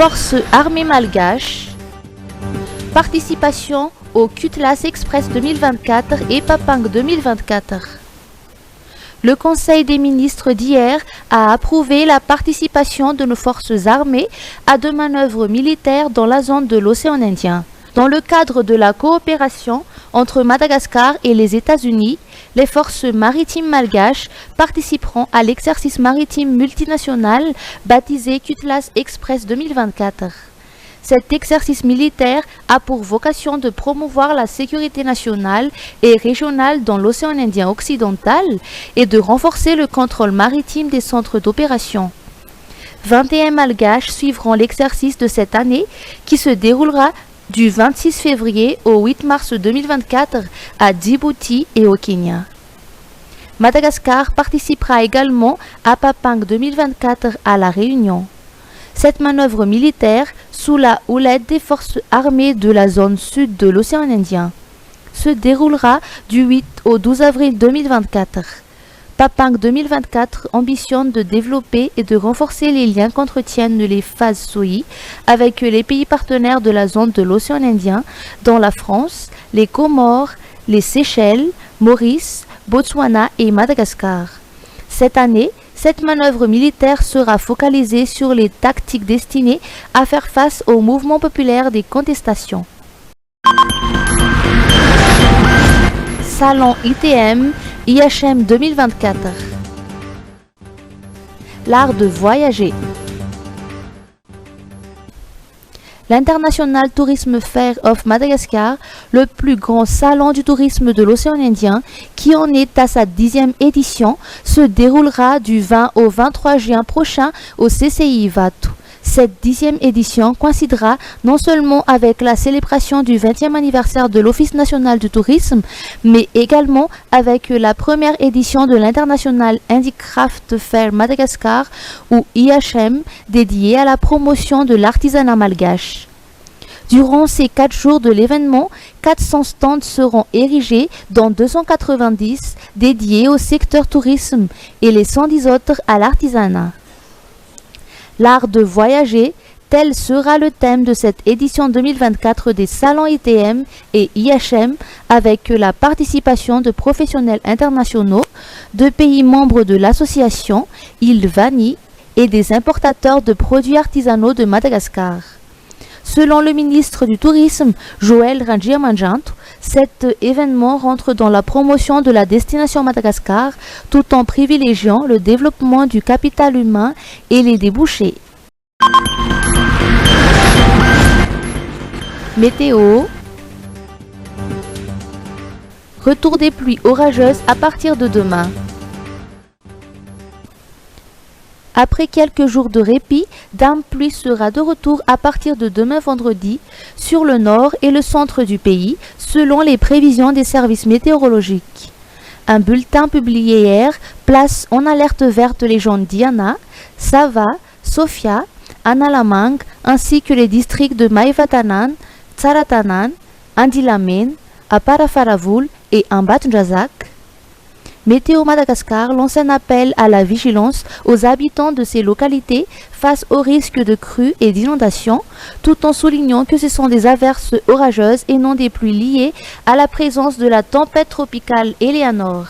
Forces armées malgaches, participation au Cutlass Express 2024 et Papang 2024. Le Conseil des ministres d'hier a approuvé la participation de nos forces armées à de manœuvres militaires dans la zone de l'océan Indien. Dans le cadre de la coopération entre Madagascar et les États-Unis, les forces maritimes malgaches participeront à l'exercice maritime multinational baptisé Cutlass Express 2024. Cet exercice militaire a pour vocation de promouvoir la sécurité nationale et régionale dans l'océan Indien occidental et de renforcer le contrôle maritime des centres d'opération. 21 malgaches suivront l'exercice de cette année qui se déroulera du 26 février au 8 mars 2024 à Djibouti et au Kenya. Madagascar participera également à Papang 2024 à La Réunion. Cette manœuvre militaire, sous la houlette des forces armées de la zone sud de l'océan Indien, se déroulera du 8 au 12 avril 2024. Papang 2024 ambitionne de développer et de renforcer les liens qu'entretiennent les phases SOI avec les pays partenaires de la zone de l'océan Indien, dont la France, les Comores, les Seychelles, Maurice, Botswana et Madagascar. Cette année, cette manœuvre militaire sera focalisée sur les tactiques destinées à faire face au mouvement populaire des contestations. Salon ITM IHM 2024. L'art de voyager. L'International Tourism Fair of Madagascar, le plus grand salon du tourisme de l'océan Indien, qui en est à sa 10e édition, se déroulera du 20 au 23 juin prochain au CCI Vatou. Cette 10e édition coïncidera non seulement avec la célébration du 20e anniversaire de l'Office national du tourisme, mais également avec la première édition de l'International Handicraft Fair Madagascar, ou IHM, dédiée à la promotion de l'artisanat malgache. Durant ces 4 jours de l'événement, 400 stands seront érigés, dont 290 dédiés au secteur tourisme et les 110 autres à l'artisanat. L'art de voyager, tel sera le thème de cette édition 2024 des salons ITM et IHM, avec la participation de professionnels internationaux, de pays membres de l'association Île Vanille et des importateurs de produits artisanaux de Madagascar. Selon le ministre du Tourisme, Joël Rangiamanjantu, cet événement rentre dans la promotion de la destination Madagascar tout en privilégiant le développement du capital humain et les débouchés. Météo. Retour des pluies orageuses à partir de demain. Après quelques jours de répit, Dame Pluie sera de retour à partir de demain vendredi sur le nord et le centre du pays, selon les prévisions des services météorologiques. Un bulletin publié hier place en alerte verte les zones Diana, Sava, Sofia, Analamang, ainsi que les districts de Maivatanan, Tsaratanan, Andilamen, Aparafaravul et Ambatnjazak. Météo Madagascar lance un appel à la vigilance aux habitants de ces localités face aux risques de crues et d'inondations, tout en soulignant que ce sont des averses orageuses et non des pluies liées à la présence de la tempête tropicale Eleanor.